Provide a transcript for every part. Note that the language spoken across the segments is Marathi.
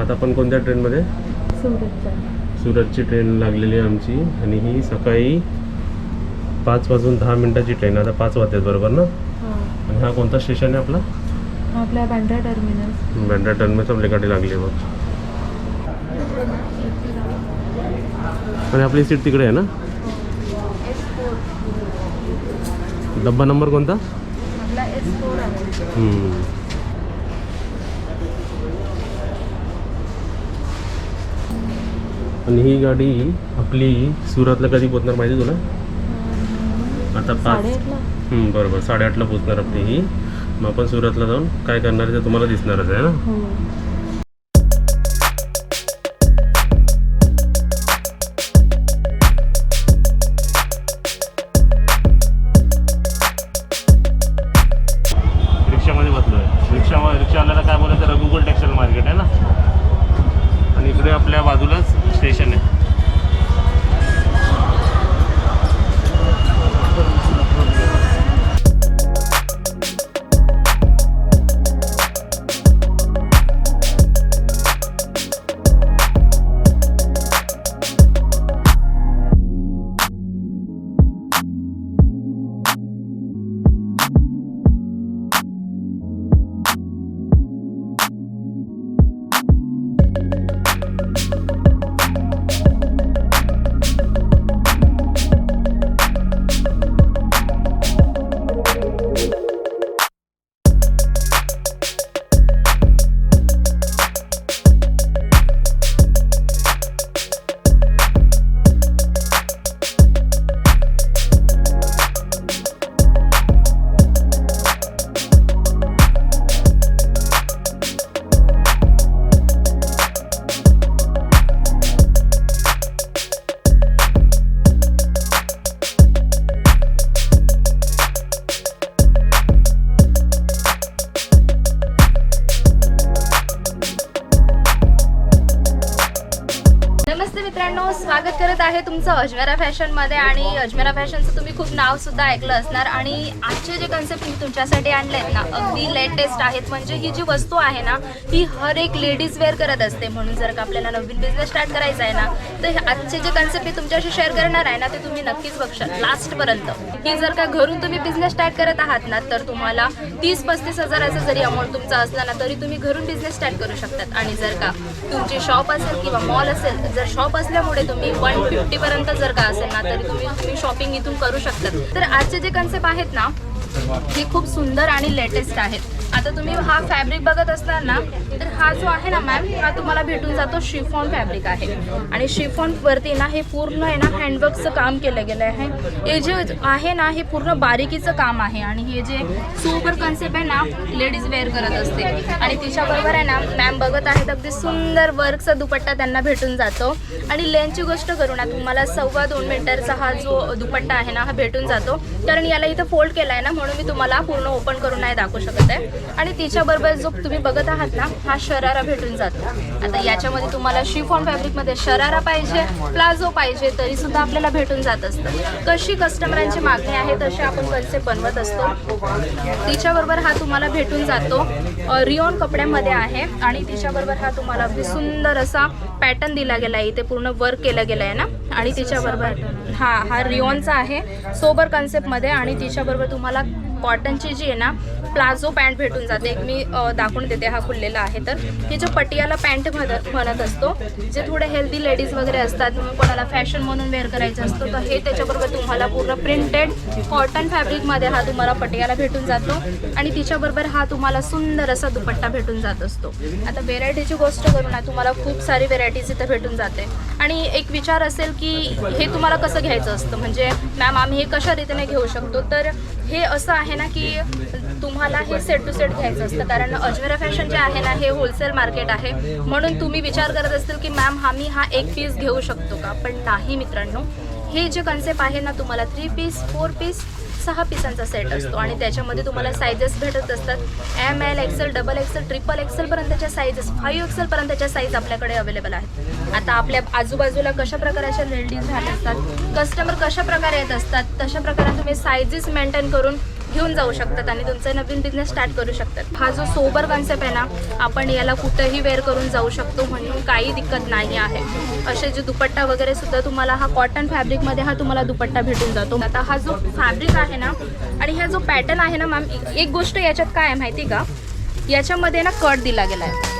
आता आपण कोणत्या ट्रेनमध्ये? सुरतची ट्रेन लागलेली आहे आमची आणि ही सकाळी 5:10 ट्रेन. आता 5 वाजतात बरोबर ना? आणि हा कोणता स्टेशन आहे आपला? आपल्या बँड्रा टर्मिनस. बँड्रा टर्मिनस आपल्या गाडी लागली आहे बघ. आणि आपली सीट तिकडे आहे ना? डब्बा नंबर कोणता? आपला S4 आहे. आणि ही गाडी आपली सुरतला कधी पोहोचणार माहिती तुला? आता 5 बरोबर 8:30ला पोहोचणार आपली ही. मग आपण सुरतला जाऊन काय करणार आहे ते तुम्हाला दिसणारच आहे ना. रिक्षामध्ये बसलोय. रिक्षावाल्याला काय बोलायचं? रघुकुल टेक्सटाईल मार्केट आहे ना. आणि इकडे आपल्या बाजूलाच स्टेशन आहे. स्वागत करत आहे तुमचं अजमेरा फॅशन मध्ये. आणि अजमेरा फॅशनचं तुम्ही खूप नाव सुद्धा ऐकलं असणार. आणि आजचे जे कन्सेप्ट मी तुमच्यासाठी आणले आहेत ना, अगदी लेटेस्ट आहेत. म्हणजे ही जी वस्तू आहे ना, ही हर एक लेडीज वेअर करत असते. म्हणून जर का आपल्याला नवीन बिझनेस स्टार्ट करायचा आहे ना, तर आजचे जे कन्सेप्ट मी तुमच्याशी शेअर करणार आहे ना, ते तुम्ही नक्कीच बघशाल लास्टपर्यंत. की जर का घरून तुम्ही बिझनेस स्टार्ट करत आहात ना, तर तुम्हाला 30-35 हजाराचा जरी अमाऊंट तुमचा असला ना, तरी तुम्ही घरून बिझनेस स्टार्ट करू शकतात. आणि जर का तुमची शॉप असेल किंवा मॉल असेल, जर शॉप असल्यामुळे तुम्ही 150 पर्यंत जर का असेल ना, तरी तुम्ही शॉपिंग इथून करू शकतात. तर आजचे जे कन्सेप्ट आहेत ना, हे खूप सुंदर आणि लेटेस्ट आहेत. आता तुम्ही हा फॅब्रिक बघत असणार ना, तर हा जो आहे ना मॅम, हा तुम्हाला भेटून जातो शिफॉन फॅब्रिक आहे. आणि शिफॉन वरती ना हे पूर्ण आहे ना हँडवर्कचं काम केलं गेलं आहे. हे जे आहे ना, हे पूर्ण बारीकीचं काम आहे. आणि हे जे सोबर कन्सेप्ट आहे ना, लेडीज वेअर करत असते. आणि तिच्याबरोबर आहे ना मॅम बघत आहेत, अगदी सुंदर वर्कचा दुपट्टा त्यांना भेटून जातो. आणि लेंथची गोष्ट करू ना, तुम्हाला 2.25 मीटरचा हा जो दुपट्टा आहे ना, हा भेटून जातो. कारण याला इथं फोल्ड केला आहे ना, म्हणून मी तुम्हाला पूर्ण ओपन करून नाही दाखवू शकत आहे. आणि तिच्याबरोबर जो तुम्ही बघत आहात ना, हा शरारा भेटून जातो. आता याच्यामध्ये तुम्हाला शिफॉन फॅब्रिकमध्ये शरारा पाहिजे, प्लाझो पाहिजे, तरी सुद्धा आपल्याला भेटून जात असतं. कशी कस्टमरांची मागणी आहे तशी आपण कन्सेप्ट बनवत असतो. तिच्याबरोबर हा तुम्हाला भेटून जातो रिओन कपड्यामध्ये आहे. आणि तिच्याबरोबर हा तुम्हाला अगदी सुंदर असा पॅटर्न दिला गेला आहे. इथे पूर्ण वर्क केलं गेलं आहे ना. आणि तिच्याबरोबर हा रिओनचा आहे सोबर कन्सेप्टमध्ये. आणि तिच्याबरोबर तुम्हाला कॉटनची जी आहे ना प्लाझो पॅन्ट भेटून जाते. एक मी दाखवून देते, हा खुललेला आहे. तर हे जो पटियाला पॅन्ट म्हणत असतो, जे थोडे हेल्दी लेडीज वगैरे असतात, कोणाला फॅशन म्हणून वेअर करायचं असतं, तर हे त्याच्याबरोबर तुम्हाला पूर्ण प्रिंटेड कॉटन फॅब्रिकमध्ये हा तुम्हाला पटियाला भेटून जातो. आणि तिच्याबरोबर हा तुम्हाला सुंदर असा दुपट्टा भेटून जात असतो. आता व्हेरायटीची गोष्ट करू ना, तुम्हाला खूप सारी व्हेरायटीज इथं भेटून जाते. आणि एक विचार असेल की हे तुम्हाला कसं घ्यायचं असतं, म्हणजे मॅम आम्ही हे कशा रीतीने घेऊ शकतो. तर हे असं आहे ना की तुम्हाला हे सेट टू सेट घ्यायचं असतं. कारण अजमेरा फॅशन जे आहे ना, हे होलसेल मार्केट आहे. म्हणून तुम्ही विचार करत असतील की मॅम आम्ही हा एक पीस घेऊ शकतो का, पण नाही मित्रांनो. हे जे कन्सेप्ट आहे ना, तुम्हाला 3 पीस 4 पीस 6 पिसांचा सेट असतो. आणि त्याच्यामध्ये तुम्हाला सायझेस भेटत असतात. ML XL XXL XXL पर्यंतच्या साईजेस, 5XL पर्यंतच्या साईज आपल्याकडे अवेलेबल आहेत. आता आपल्या आजूबाजूला कशा प्रकारच्या लेडीज राहत असतात, कस्टमर कशा प्रकारे येत असतात, तशा प्रकारे तुम्ही साईजेस मेंटेन करून घेऊन जाऊ शकतात आणि तुमचा नवीन बिझनेस स्टार्ट करू शकतात. हा जो सोबर कॉन्सेप्ट आहे ना, आपण याला कुठेही वेअर करून जाऊ शकतो, म्हणून काही दिक्कत नाही आहे. असे जे दुपट्टा वगैरे सुद्धा तुम्हाला हा कॉटन फॅब्रिकमध्ये हा तुम्हाला दुपट्टा भेटून जातो. आता हा जो फॅब्रिक आहे ना आणि हा जो पॅटर्न आहे ना मॅम, एक गोष्ट याच्यात काय आहे माहिती का, याच्यामध्ये ना कट दिला गेला आहे.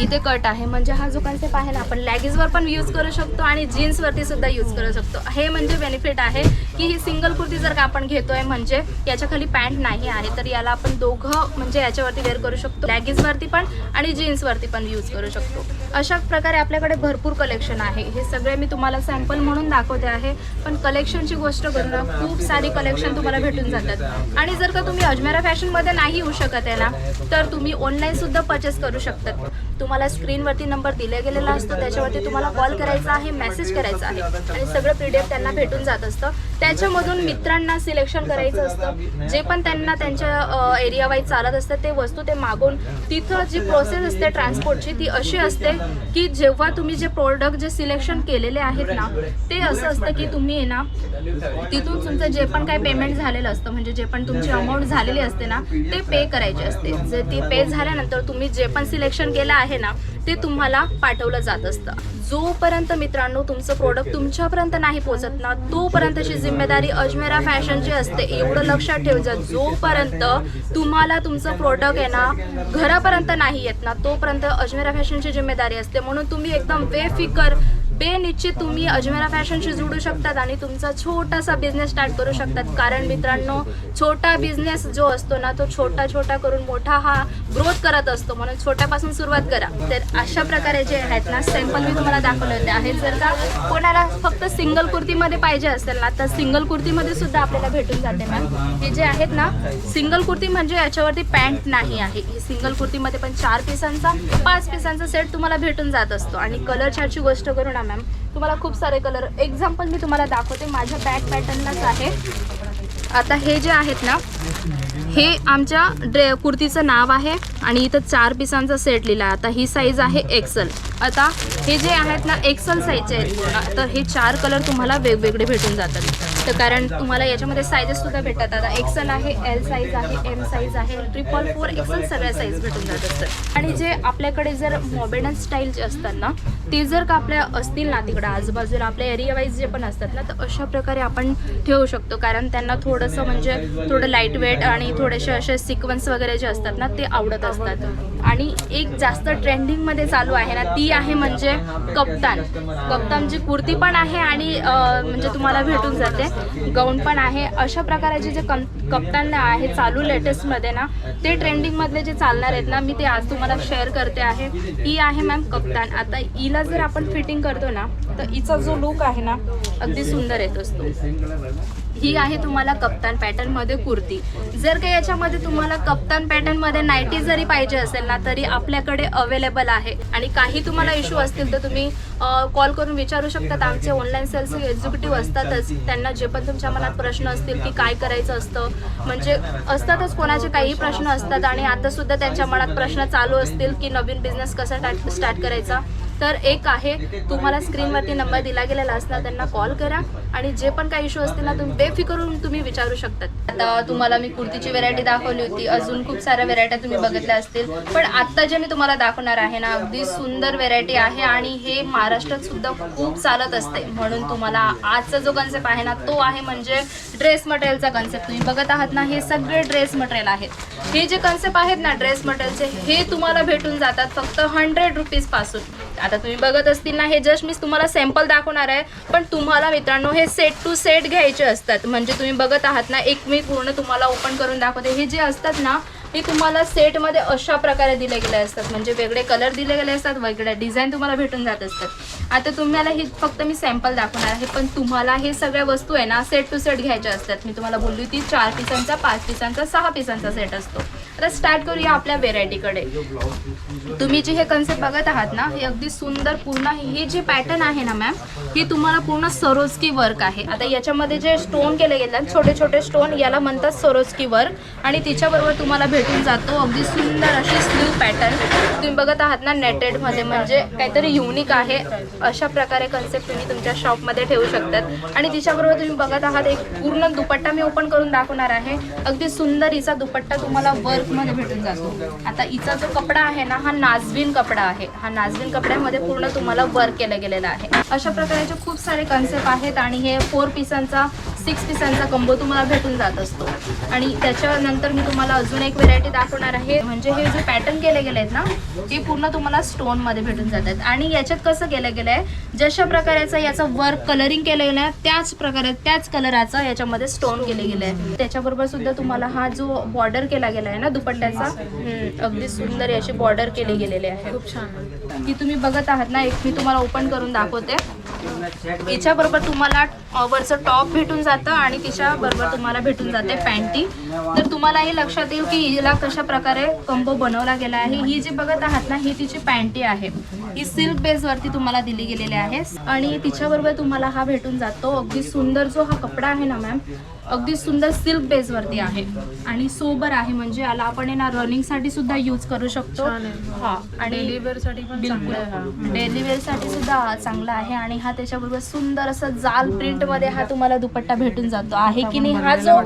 इथे कट आहे, म्हणजे हा जो कॉन्सेप्ट आहे ना, आपण लॅगीजवर पण यूज करू शकतो आणि जीन्सवरती सुद्धा यूज करू शकतो. हे म्हणजे बेनिफिट आहे की ही सिंगल कुर्ती जर का आपण घेतोय म्हणजे याच्या खाली पॅन्ट नाही आहे, तर याला आपण दोघं म्हणजे याच्यावरती वेअर करू शकतो, लॅगीजवरती पण आणि जीन्सवरती पण यूज करू शकतो. अशा प्रकारे आपल्याकडे भरपूर कलेक्शन आहे. हे सगळे मी तुम्हाला सॅम्पल म्हणून दाखवते आहे, पण कलेक्शनची गोष्ट करू ना, खूप सारी कलेक्शन तुम्हाला भेटून जातात. आणि जर का तुम्ही अजमेरा फॅशनमध्ये नाही येऊ शकत आहे ना, तर तुम्ही ऑनलाईन सुद्धा परचेस करू शकतात. तुम्हाला स्क्रीनवरती नंबर दिला गेलेला असतो, त्याच्यावरती तुम्हाला कॉल करायचा आहे, मेसेज करायचा आहे आणि सगळं PDF त्यांना भेटून जात असतं. त्याच्यामधून मित्रांना सिलेक्शन करायचं असतं, जे पण त्यांना त्यांच्या एरिया वाईज चालत असतं ते वस्तू ते मागून. तिथं जी प्रोसेस असते ट्रान्सपोर्टची ती अशी असते की जेव्हा तुम्ही जे प्रोडक्ट जे सिलेक्शन केलेले आहेत ना, ते असं असतं की तुम्ही ना तिथून तुमचं जे पण काही पेमेंट झालेलं असतं, म्हणजे जे पण तुमची अमाऊंट झालेली असते ना, ते पे करायचे असते. जे ती पे झाल्यानंतर तुम्ही जे पण सिलेक्शन केलं आहे ना, ते तुम्हाला पाठवलं जात असतं. जोपर्यंत मित्रांनो तुमचं प्रोडक्ट तुमच्यापर्यंत नाही पोहोचत ना, तोपर्यंतची जिम्मेदारी अजमेरा फॅशनची असते. एवढं लक्षात ठेवायचं, जोपर्यंत तुम्हाला तुमचं प्रोडक्ट आहे ना घरापर्यंत नाही येत ना, तोपर्यंत अजमेरा फॅशनची जिम्मेदारी असते. म्हणून तुम्ही एकदम बेफिकर बेनिश्चित तुम्ही अजमेरा फॅशनशी जोडू शकतात आणि तुमचा छोटासा बिझनेस स्टार्ट करू शकतात. कारण मित्रांनो, छोटा बिझनेस जो असतो ना, तो छोटा छोटा करून मोठा हा ग्रोथ करत असतो. म्हणून छोट्यापासून सुरुवात करा. तर अशा प्रकारे जे आहेत ना सॅम्पल मी तुम्हाला दाखवले होते आहेत. जर का कोणाला फक्त सिंगल कुर्तीमध्ये पाहिजे असेल ना, तर सिंगल कुर्तीमध्ये सुद्धा आपल्याला भेटून जाते मॅम. हे जे आहेत ना सिंगल कुर्ती, म्हणजे याच्यावरती पॅन्ट नाही आहे. ही सिंगल कुर्तीमध्ये पण 4 पिसांचा 5 पिसांचा सेट तुम्हाला भेटून जात असतो. आणि कलर चार्टची गोष्ट करू ना मॅम, तुम्हाला खूप सारे कलर एक्झाम्पल मी तुम्हाला दाखवते. माझ्या बॅक पॅटर्नलाच आहे. आता हे जे आहेत ना, हे आमच्या कुर्तीचं नाव आहे आणि इथं 4 पिसांचा सेट लिहिला आहे. आता ही साईज आहे एक्सल. आता हे जे आहेत ना एक्सल साईजचे आहेत, तर हे 4 कलर तुम्हाला वेगवेगळे भेटून जातात. तर कारण तुम्हाला याच्यामध्ये साईजेस सुद्धा भेटतात. आता एक्सल आहे, L साईज आहे, M साईज आहे, 444 एक्सल सगळ्या साईज भेटून जात असतात. आणि जे आपल्याकडे जर मॉडर्न स्टाईल जे असतात ना, ते जर का आपल्या असतील ना तिकडं आजूबाजूला आपल्या एरिया वाईज जे पण असतात ना, तर अशा प्रकारे आपण ठेवू शकतो. कारण त्यांना थोडंसं म्हणजे थोडं लाईट वेट आणि थोडेसे असे सिक्वेन्स वगैरे जे असतात ना, ते आवडत असतात. आणि एक जास्त ट्रेंडिंगमध्ये चालू आहे ना, ती आहे म्हणजे कप्तान. कप्तानची कुर्ती पण आहे आणि म्हणजे तुम्हाला भेटून जाते, गाऊन पण आहे. अशा प्रकारचे जे कप्तान आहे चालू लेटेस्टमध्ये ना, ते ट्रेंडिंगमधले जे चालणार आहेत ना, मी ते आज तुम्हाला शेअर करते आहे. ही आहे मॅम कप्तान. आता हिला जर आपण फिटिंग करतो ना, तर हिचा जो लुक आहे ना अगदी सुंदर येत असतो. ही आहे तुम्हाला कप्तान पॅटर्नमध्ये कुर्ती. जर का याच्यामध्ये तुम्हाला कप्तान पॅटर्नमध्ये नाईटी जरी पाहिजे असेल ना, तरी आपल्याकडे अवेलेबल आहे. आणि काही तुम्हाला इश्यू असतील तर तुम्ही कॉल करून विचारू शकतात. आमचे ऑनलाईन सेल्स एक्झिक्युटिव्ह असतातच. त्यांना जे पण तुमच्या मनात प्रश्न असतील की काय करायचं असतं, म्हणजे असतातच कोणाचे काही प्रश्न असतात. आणि आतासुद्धा त्यांच्या मनात प्रश्न चालू असतील की नवीन बिझनेस कसा स्टार्ट करायचा, तर एक आहे तुम्हाला स्क्रीनवरती नंबर दिला गेलेला असणार, त्यांना कॉल करा आणि जे पण काही इश्यू असतील ना तुम्ही बेफिकरून तुम्ही विचारू शकतात. आता तुम्हाला मी कुर्तीची व्हेरायटी दाखवली होती, अजून खूप साऱ्या व्हेरायट्या तुम्ही बघितल्या असतील, पण आत्ता जे मी तुम्हाला दाखवणार आहे ना अगदी सुंदर व्हेरायटी आहे आणि हे महाराष्ट्रात सुद्धा खूप चालत असते. म्हणून तुम्हाला आजचा जो कन्सेप्ट आहे ना तो आहे म्हणजे ड्रेस मटेरियलचा कन्सेप्ट. तुम्ही बघत आहात ना, हे सगळे ड्रेस मटेरियल आहेत. हे जे कन्सेप्ट आहेत ना ड्रेस मटेरियलचे, हे तुम्हाला भेटून जातात फक्त 100 रुपीज पासून. आता तुम्ही बघत असतील ना, हे जस्ट मी तुम्हाला सॅम्पल दाखवणार आहे, पण तुम्हाला मित्रांनो हे सेट टू सेट घ्यायचे असतात. म्हणजे तुम्ही बघत आहात ना, एक मी पूर्ण तुम्हाला ओपन करून दाखवते. हे जे असतात ना, हे तुम्हाला सेटमध्ये अशा प्रकारे दिले गेले असतात. म्हणजे वेगळे कलर दिले गेले असतात, वेगळे डिझाईन तुम्हाला भेटून जात असतात. आता तुम्हाला ही फक्त मी सॅम्पल दाखवणार आहे, पण तुम्हाला हे सगळ्या वस्तू आहे ना सेट टू सेट घ्यायच्या असतात. मी तुम्हाला बोलली होती 4 पिसांचा 5 पिसांचा 6 पिसांचा सेट असतो. तर स्टार्ट करूया आपल्या व्हेरायटीकडे. तुम्ही जे हे कन्सेप्ट बघत आहात ना, हे अगदी सुंदर पूर्ण हे जे पॅटर्न आहे ना मॅम, हे तुम्हाला पूर्ण सरोस्की वर्क आहे. आता याच्यामध्ये जे स्टोन केले गेले छोटे छोटे स्टोन, याला म्हणतात सरोस्की वर्क. आणि तिच्याबरोबर तुम्हाला भेटून जातो अगदी सुंदर अशी स्लीव पॅटर्न. तुम्ही बघत आहात ना नेटेडमध्ये, म्हणजे काहीतरी युनिक आहे. अशा प्रकारे कन्सेप्ट तुम्ही तुमच्या शॉपमध्ये ठेवू शकतात. आणि तिच्याबरोबर तुम्ही बघत आहात एक पूर्ण दुपट्टा मी ओपन करून दाखवणार आहे. अगदी सुंदर हिचा दुपट्टा तुम्हाला वर्कमध्ये भेटून जातो. आता हिचा जो कपडा आहे ना, हा नाजवीन कपडा आहे. हा नाजवीन कपड्यामध्ये पूर्ण तुम्हाला वर्क केलं गेलेलं आहे. अशा प्रकारचे खूप सारे कन्सेप्ट आहेत. आणि हे 4 पीसांचा 6 पीसांचा कंबो तुम्हाला भेटून जात असतो. आणि त्याच्यानंतर मी तुम्हाला अजून एक व्हेरायटी दाखवणार आहे. म्हणजे हे जे पॅटर्न केले गेले आहेत ना, हे पूर्ण तुम्हाला स्टोनमध्ये भेटून जातात. आणि याच्यात कसं केलं गेलं आहे, जशा प्रकाराचं याचं वर्क कलरिंग केलं गेलं आहे त्याच प्रकारे त्याच कलराचा याच्यामध्ये स्टोन केले गेले आहे. त्याच्याबरोबर सुद्धा तुम्हाला हा जो बॉर्डर केला गेला आहे ना दुपट्ट्याचा, अगदी सुंदर अशी बॉर्डर केली गेलेली आहे. खूप छान. ती तुम्ही बघत आहात ना, एक मी तुम्हाला ओपन करून दाखवते. याच्याबरोबर तुम्हाला वरचं टॉप भेटून जातं आणि तिच्याबरोबर तुम्हाला भेटून जाते पॅन्टी. तर तुम्हाला हे लक्षात येईल की हिला कशा प्रकारे कंबो बनवला गेला आहे. ही जी बघत आहात ना, ही तिची पॅन्टी आहे. ही सिल्क बेसवरती तुम्हाला दिली गेलेली आहे. आणि तिच्याबरोबर तुम्हाला हा भेटून जातो अगदी सुंदर जो हा कपडा आहे ना मॅम, अगदी सुंदर सिल्क बेसवरती आहे. आणि सोबर आहे, म्हणजे याला आपण ना रनिंगसाठी सुद्धा यूज करू शकतो. हा, आणि डेली वेअरसाठी पण चांगलं आहे हा. डेली वेअरसाठी सुद्धा चांगला आहे. आणि हा त्याच्याबरोबर सुंदर असं जाल प्रिंटमध्ये हा तुम्हाला दुपट्टा भेटून जातो आहे की नाही. हा जो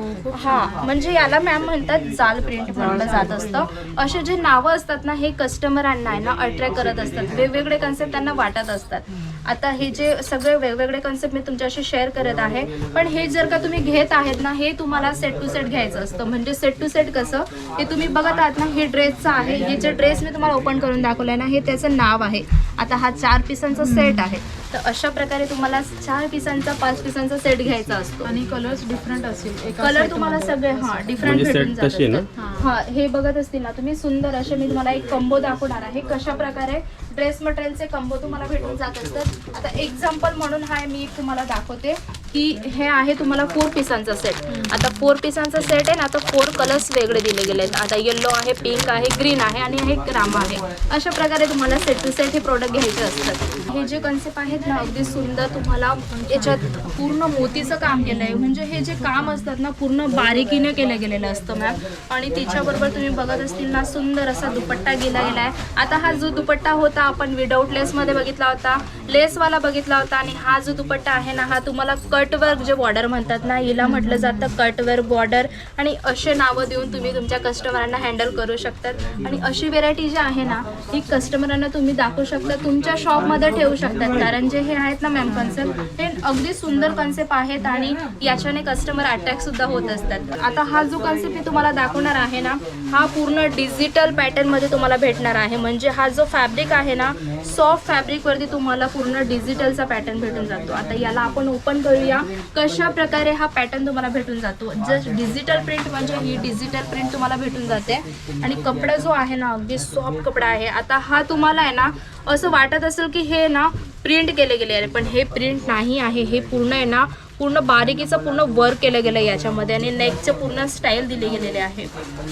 म्हणजे याला मॅम म्हणतात जाल प्रिंट म्हटलं जात असतं. असे जे नावं असतात ना, हे कस्टमरांना आहे ना अट्रॅक्ट करत असतात. वेगवेगळे कन्सेप्ट त्यांना वाटत असतात. आता हे जे सगळे वेगवेगळे कन्सेप्ट मी तुमच्याशी शेअर करत आहे, पण हे जर का तुम्ही घेत आहेत ना, हे तुम्हाला सेट टू सेट घ्यायचं असतं. म्हणजे सेट टू सेट कसं, हे तुम्ही बघत आहात ना, हे ड्रेसचं आहे. हे जे ड्रेस मी तुम्हाला ओपन करून दाखवलं आहे ना, हे त्याचं नाव आहे. आता हा 4 पीसांचा सेट आहे. तर अशा प्रकारे तुम्हाला 4 पीसांचा 5 पीसांचा सेट घ्यायचा असतो. आणि कलर्स डिफरंट असतील. कलर तुम्हाला सगळे डिफरंट म्हणजे भेटून set तशी आहे जातात. हा, हे बघत असतील ना तुम्ही, सुंदर असे मी तुम्हाला एक कंबो दाखवणार आहे. कशा प्रकारे ड्रेस मटेरियलचे कंबो तुम्हाला भेटून जात असतात. आता एक्झाम्पल म्हणून हा मी एक तुम्हाला दाखवते की हे आहे तुम्हाला 4 पीसांचा सेट. आता 4 पीसांचा सेट आहे ना, आता 4 कलर्स वेगळे दिले गेले आहेत. आता येलो आहे, पिंक आहे, ग्रीन आहे आणि हे रामा आहे. अशा प्रकारे तुम्हाला सेट टू सेट हे प्रोडक्ट घ्यायचे असतात. हे जे कन्सेप्ट आहेत ना, अगदी सुंदर तुम्हाला याच्यात पूर्ण मोतीचं काम केलं आहे. म्हणजे हे जे काम असतात ना, पूर्ण बारीकीने केलं गेलेलं असतं मॅम. आणि तिच्याबरोबर तुम्ही बघत असतील ना, सुंदर असा दुपट्टा गेला गेला आहे. आता हा जो दुपट्टा होता आपण विदाऊट लेसमध्ये बघितला होता, लेसवाला बघितला होता. आणि हा जो दुपट्टा आहे ना, हा तुम्हाला कटवर्क जे बॉर्डर म्हणतात ना, हिला म्हटलं जातं कटवर्क बॉर्डर. आणि असे नावं देऊन तुम्ही तुमच्या कस्टमरांना हँडल करू शकतात. आणि अशी व्हेरायटी जी आहे ना, ही कस्टमरांना तुम्ही दाखवू शकता, तुमच्या शॉपमध्ये ठेवू शकतात. कारण जे हे आहेत ना मॅम कन्सेप्ट, हे अगदी सुंदर कन्सेप्ट आहेत आणि याच्याने कस्टमर अट्रॅक्ट सुद्धा होत असतात. आता हा जो कन्सेप्ट मी तुम्हाला दाखवणार आहे ना, हा पूर्ण डिजिटल पॅटर्नमध्ये तुम्हाला भेटणार आहे. म्हणजे हा जो फॅब्रिक आहे ना, सॉफ्ट फॅब्रिकवरती तुम्हाला पूर्ण डिजिटलचा पॅटर्न भेटून जातो. आता याला आपण ओपन करूया, कशा प्रकारे हा पॅटर्न तुम्हाला भेटून जातो. जस्ट डिजिटल प्रिंट म्हणजे ही डिजिटल प्रिंट तुम्हाला भेटून जाते. आणि कपडा जो आहे ना, अगदी सॉफ्ट कपडा आहे. आता हा तुम्हाला आहे ना, असं वाटत असेल की हे ना प्रिंट केले गेले आहे, पण हे प्रिंट नाही आहे. हे पूर्ण आहे ना, पूर्ण बारीकीचं पूर्ण वर्क केलं गेलं आहे याच्यामध्ये. आणि नेकचे पूर्ण स्टाईल दिले गेलेले आहे.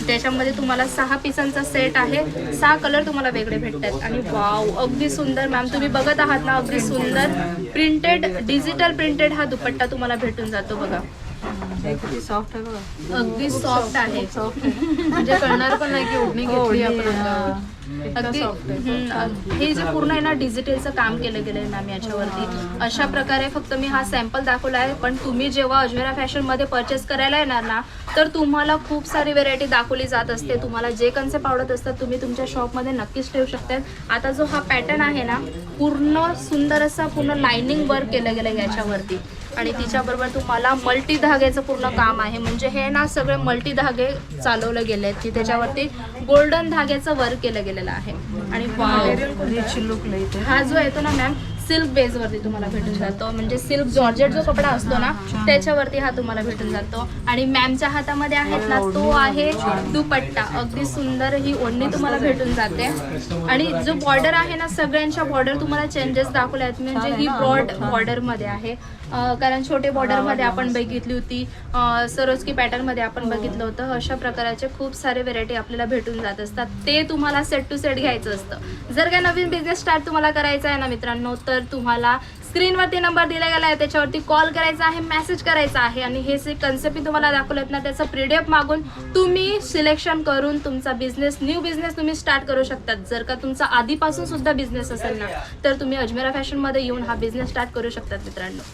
त्याच्यामध्ये तुम्हाला 6 पीसांचा सेट आहे. 6 कलर तुम्हाला वेगळे भेटतात. आणि वाव, अगदी सुंदर मॅम, तुम्ही बघत आहात ना, अगदी सुंदर प्रिंटेड डिजिटल प्रिंटेड हा दुपट्टा तुम्हाला भेटून जातो. बघा किती सॉफ्ट आहे बघा. अगदी सॉफ्ट आहे. म्हणजे कळणार पण नाही की ओढणी घेतली आपण. अगदी हे जे पूर्ण आहे ना, डिजिटलचं काम केलं गेलं आहे मॅम याच्यावरती. अशा प्रकारे फक्त मी हा सॅम्पल दाखवला आहे. पण तुम्ही जेव्हा अजमेरा फॅशनमध्ये परचेस करायला येणार ना, तर तुम्हाला खूप सारी व्हेरायटी दाखवली जात असते. तुम्हाला जे कन्सेप्ट आवडत असतात तुम्ही तुमच्या शॉपमध्ये नक्कीच ठेवू शकतात. आता जो हा पॅटर्न आहे ना, पूर्ण सुंदर असा पूर्ण लाइनिंग वर्क केलं गेलं आहे याच्यावरती. आणि तिच्याबरोबर तुम्हाला मल्टी धाग्याचं पूर्ण काम आहे. म्हणजे हे ना सगळे मल्टी धागे चालवले गेले आहेत की त्याच्यावरती गोल्डन धाग्याचं वर्क केलं गेलेलं आहे. आणि रिच लुक लई. हा जो येतो ना मॅम, सिल्क बेसवरती तुम्हाला भेटून जातो, म्हणजे सिल्क जॉर्जेट जो कपडा असतो ना त्याच्यावरती हा तुम्हाला भेटून जातो. आणि मॅमच्या हातामध्ये आहेत ना तो आहे दुपट्टा, अगदी सुंदर ही ओढणी तुम्हाला भेटून जाते. आणि जो बॉर्डर आहे ना सगळ्यांच्या बॉर्डर तुम्हाला चेंजेस दाखवले आहेत, म्हणजे ही ब्रॉड बॉर्डरमध्ये आहे. कारण छोटे बॉर्डरमध्ये आपण बघितली होती, सरोजकी पॅटर्नमध्ये आपण बघितलं होतं. अशा प्रकारचे खूप सारे व्हेरायटी आपल्याला भेटून जात असतात, ते तुम्हाला सेट टू सेट घ्यायचं असतं. जर काय नवीन बिझनेस स्टार्ट तुम्हाला करायचा आहे ना मित्रांनो, तर तुम्हाला स्क्रीनवरती नंबर दिला गेला आहे, त्याच्यावरती कॉल करायचा आहे, मेसेज करायचा आहे. आणि हे जे कन्सेप्ट तुम्हाला दाखवलेत ना त्याचं पीडीएफ मागून तुम्ही सिलेक्शन करून तुमचा बिझनेस, न्यू बिझनेस तुम्ही स्टार्ट करू शकतात. जर का तुमचा आधीपासून सुद्धा बिझनेस असेल ना तर तुम्ही अजमेरा फॅशनमध्ये येऊन हा बिझनेस स्टार्ट करू शकतात मित्रांनो.